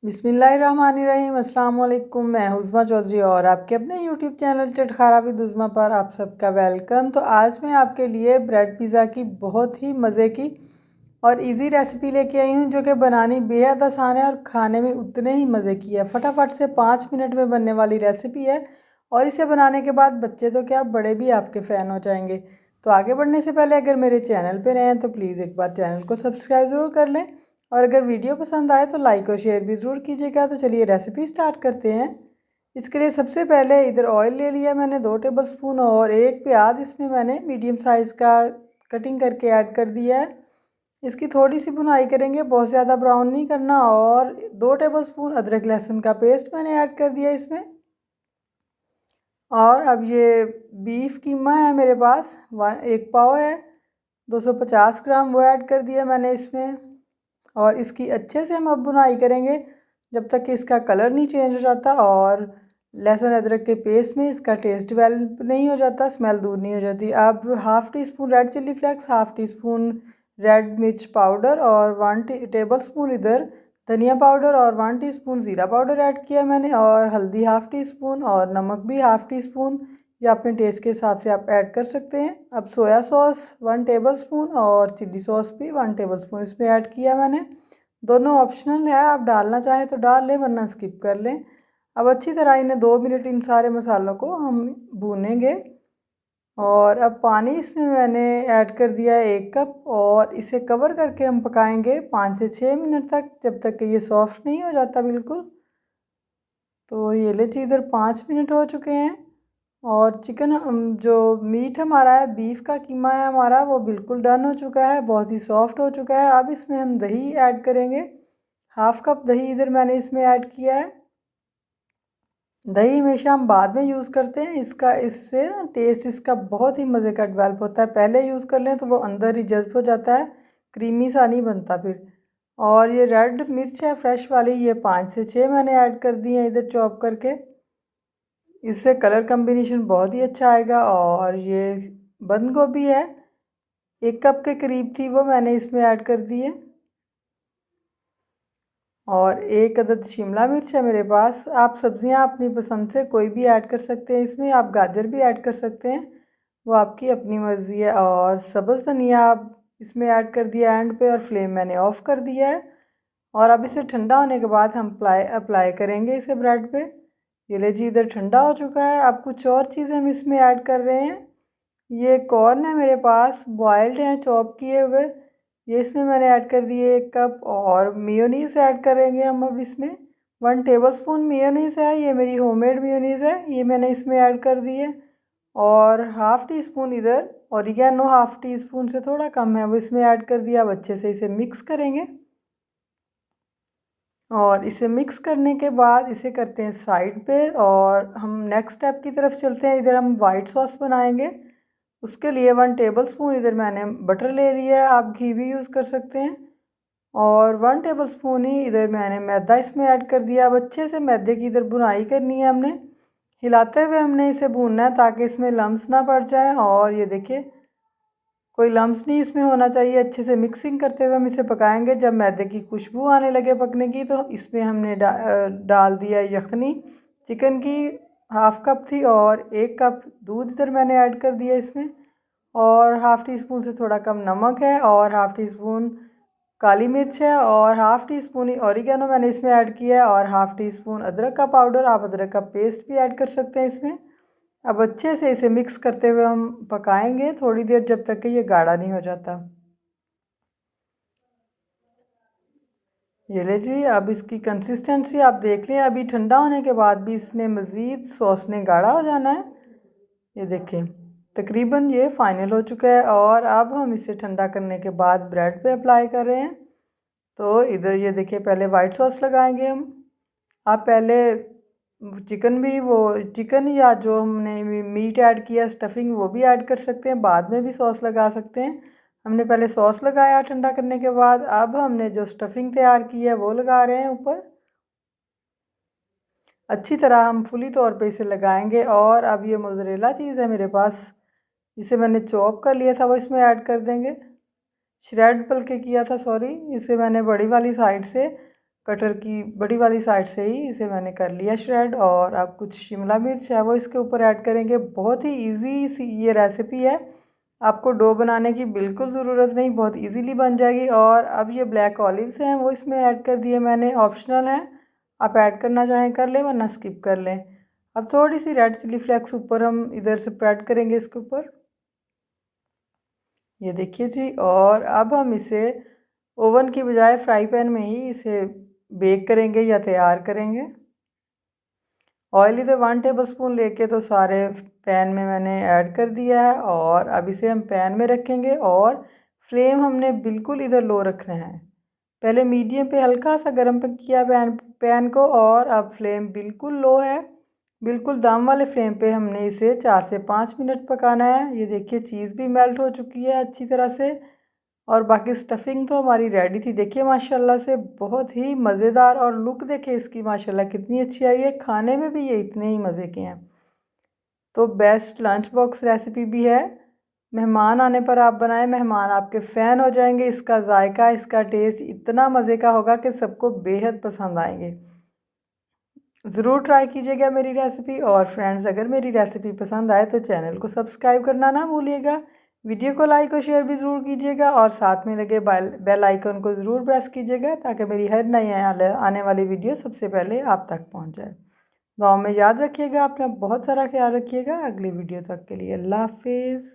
बिस्मिल्लाहिर्रहमानिर्रहीम। अस्सलाम वालेकुम। मैं हुज़मा चौधरी और आपके अपने यूट्यूब चैनल चटखारा विद उज़मा पर आप सबका वेलकम। तो आज मैं आपके लिए ब्रेड पिज़्ज़ा की बहुत ही मज़े की और इजी रेसिपी लेके आई हूँ, जो कि बनानी बेहद आसान है और खाने में उतने ही मज़े की है। फटाफट से 5 मिनट में बनने वाली रेसिपी है और इसे बनाने के बाद बच्चे तो क्या बड़े भी आपके फ़ैन हो जाएंगे। तो आगे बढ़ने से पहले अगर मेरे चैनल पर नए हैं तो प्लीज़ एक बार चैनल को सब्सक्राइब ज़रूर कर लें और अगर वीडियो पसंद आए तो लाइक और शेयर भी ज़रूर कीजिएगा। तो चलिए रेसिपी स्टार्ट करते हैं। इसके लिए सबसे पहले इधर ऑयल ले लिया मैंने 2 टेबलस्पून और एक प्याज इसमें मैंने मीडियम साइज़ का कटिंग करके ऐड कर दिया है। इसकी थोड़ी सी भुनाई करेंगे, बहुत ज़्यादा ब्राउन नहीं करना। और 2 टेबलस्पून अदरक लहसुन का पेस्ट मैंने ऐड कर दिया इसमें। और अब ये बीफ कीमा है मेरे पास, 1 पाव है, 250 ग्राम, वो ऐड कर दिया मैंने इसमें। और इसकी अच्छे से हम अब भुनाई करेंगे जब तक कि इसका कलर नहीं चेंज हो जाता और लहसुन अदरक के पेस्ट में इसका टेस्ट डेवलप नहीं हो जाता, स्मेल दूर नहीं हो जाती। अब half tea spoon red chilli flakes, half tea spoon red मिर्च पाउडर और 1 टेबलस्पून इधर धनिया पाउडर और 1 टीस्पून ज़ीरा पाउडर ऐड किया मैंने। और हल्दी हाफ़ टी स्पून और नमक भी हाफ़ टी स्पून, या अपने टेस्ट के हिसाब से आप ऐड कर सकते हैं। अब सोया सॉस 1 टेबलस्पून और चिल्ली सॉस भी 1 टेबलस्पून इसमें ऐड किया मैंने। दोनों ऑप्शनल है, आप डालना चाहें तो डाल लें वरना स्किप कर लें। अब अच्छी तरह इन्हें 2 मिनट इन सारे मसालों को हम भूनेंगे। और अब पानी इसमें मैंने ऐड कर दिया है 1 कप और इसे कवर करके हम पकाएंगे 5 से 6 मिनट तक, जब तक कि ये सॉफ्ट नहीं हो जाता बिल्कुल। तो ये लीजिए इधर 5 मिनट हो चुके हैं और चिकन जो मीट हमारा है, बीफ का कीमा है हमारा, वो बिल्कुल डन हो चुका है, बहुत ही सॉफ्ट हो चुका है। अब इसमें हम दही ऐड करेंगे। 1/2 कप दही इधर मैंने इसमें ऐड किया है। दही हमेशा हम बाद में यूज़ करते हैं, इससे ना टेस्ट इसका बहुत ही मज़े का डेवलप होता है। पहले यूज़ कर लें तो वो अंदर ही जज्ब हो जाता है, क्रीमी सा नहीं बनता फिर। और ये रेड मिर्च है फ्रेश वाली, ये 5 से 6 मैंने ऐड कर दी है इधर चॉप करके। इससे कलर कम्बिनेशन बहुत ही अच्छा आएगा। और ये बंद गोभी है, 1 कप के करीब थी, वो मैंने इसमें ऐड कर दी है। और 1 अदद शिमला मिर्च है मेरे पास। आप सब्जियां अपनी पसंद से कोई भी ऐड कर सकते हैं इसमें, आप गाजर भी ऐड कर सकते हैं, वो आपकी अपनी मर्ज़ी है। और सब्ज़ धनिया आप इसमें ऐड कर दिया एंड पे और फ्लेम मैंने ऑफ़ कर दिया है। और अब इसे ठंडा होने के बाद हम अप्लाई करेंगे इसे ब्रेड पे। ये लीजिए इधर ठंडा हो चुका है। अब कुछ और चीज़ें हम इसमें ऐड कर रहे हैं। ये कॉर्न है मेरे पास, बॉयल्ड हैं चॉप किए हुए, ये इसमें मैंने ऐड कर दिए 1 कप। और मेयोनीज़ ऐड करेंगे हम अब इसमें। 1 टेबलस्पून मेयोनीज़ है, ये मेरी होममेड मेयोनीज़ है, ये मैंने इसमें ऐड कर दी है। और हाफ़ टी स्पून इधर ऑरिगेनो, हाफ़ टी स्पून से थोड़ा कम है, वो इसमें ऐड कर दिया। अब अच्छे से इसे मिक्स करेंगे और इसे मिक्स करने के बाद इसे करते हैं साइड पे और हम नेक्स्ट स्टेप की तरफ चलते हैं। इधर हम वाइट सॉस बनाएंगे। उसके लिए 1 टेबलस्पून इधर मैंने बटर ले लिया है, आप घी भी यूज़ कर सकते हैं। और 1 टेबलस्पून ही इधर मैंने मैदा इसमें ऐड कर दिया। अब अच्छे से मैदे की इधर भुनाई करनी है हमने, हिलाते हुए हमने इसे भूनना है ताकि इसमें लम्स ना पड़ जाए। और ये देखिए कोई लम्स नहीं इसमें होना चाहिए। अच्छे से मिक्सिंग करते हुए हम इसे पकाएंगे। जब मैदे की खुशबू आने लगे पकने की तो इसमें हमने डाल दिया यखनी चिकन की, 1/2 कप थी। और 1 कप दूध इधर मैंने ऐड कर दिया इसमें। और हाफ़ टी स्पून से थोड़ा कम नमक है और हाफ़ टी स्पून काली मिर्च है और हाफ़ टी स्पून ही ऑरिगेनो मैंने इसमें ऐड किया है। और हाफ़ टी स्पून अदरक का पाउडर, आप अदरक का पेस्ट भी ऐड कर सकते हैं इसमें। अब अच्छे से इसे मिक्स करते हुए हम पकाएंगे थोड़ी देर, जब तक कि ये गाढ़ा नहीं हो जाता। ये ले जी, अब इसकी कंसिस्टेंसी आप देख लें। अभी ठंडा होने के बाद भी इसने मज़ीद सॉस ने गाढ़ा हो जाना है। ये देखें तकरीबन ये फ़ाइनल हो चुका है। और अब हम इसे ठंडा करने के बाद ब्रेड पे अप्लाई कर रहे हैं। तो इधर ये देखिए पहले वाइट सॉस लगाएंगे हम। आप पहले चिकन या जो हमने मीट ऐड किया स्टफिंग वो भी ऐड कर सकते हैं, बाद में भी सॉस लगा सकते हैं। हमने पहले सॉस लगाया ठंडा करने के बाद, अब हमने जो स्टफिंग तैयार की है वो लगा रहे हैं ऊपर। अच्छी तरह हम फुली तौर पे इसे लगाएंगे। और अब ये मोज़रेला चीज़ है मेरे पास, इसे मैंने चॉप कर लिया था, वो इसमें ऐड कर देंगे। श्रेड बल्कि किया था, सॉरी, इसे मैंने बड़ी वाली साइड से कटर की बड़ी वाली साइड से ही इसे मैंने कर लिया श्रेड। और अब कुछ शिमला मिर्च है वो इसके ऊपर ऐड करेंगे। बहुत ही इजी सी ये रेसिपी है, आपको डो बनाने की बिल्कुल ज़रूरत नहीं, बहुत इजीली बन जाएगी। और अब ये ब्लैक ऑलिव्स हैं वो इसमें ऐड कर दिए मैंने, ऑप्शनल है, आप ऐड करना चाहें कर लें वरना स्किप कर लें। अब थोड़ी सी रेड चिली फ्लेक्स ऊपर हम इधर स्प्रेड करेंगे इसके ऊपर, ये देखिए जी। और अब हम इसे ओवन की बजाय फ्राई पैन में ही इसे बेक करेंगे या तैयार करेंगे। ऑयल इधर 1 टेबल स्पून लेके तो सारे पैन में मैंने ऐड कर दिया है। और अब इसे हम पैन में रखेंगे और फ्लेम हमने बिल्कुल इधर लो रखना है। पहले मीडियम पे हल्का सा गर्म किया पैन को, और अब फ्लेम बिल्कुल लो है। बिल्कुल दम वाले फ्लेम पे हमने इसे 4 से 5 मिनट पकाना है। ये देखिए चीज़ भी मेल्ट हो चुकी है अच्छी तरह से, और बाकी स्टफिंग तो हमारी रेडी थी। देखिए माशाल्लाह से बहुत ही मज़ेदार, और लुक देखिए इसकी माशाल्लाह कितनी अच्छी आई है। खाने में भी ये इतने ही मज़े के हैं। तो बेस्ट लंच बॉक्स रेसिपी भी है, मेहमान आने पर आप बनाएं, मेहमान आपके फ़ैन हो जाएंगे। इसका जायका, इसका टेस्ट इतना मज़े का होगा कि सबको बेहद पसंद आएंगे। ज़रूर ट्राई कीजिएगा मेरी रेसिपी। और फ्रेंड्स, अगर मेरी रेसिपी पसंद आए तो चैनल को सब्सक्राइब करना ना भूलिएगा, वीडियो को लाइक और शेयर भी ज़रूर कीजिएगा, और साथ में लगे बेल आइकन को ज़रूर प्रेस कीजिएगा ताकि मेरी हर नई आने वाली वीडियो सबसे पहले आप तक पहुंच जाए। दुआ में याद रखिएगा, अपना बहुत सारा ख्याल रखिएगा। अगली वीडियो तक के लिए अल्लाह हाफिज़।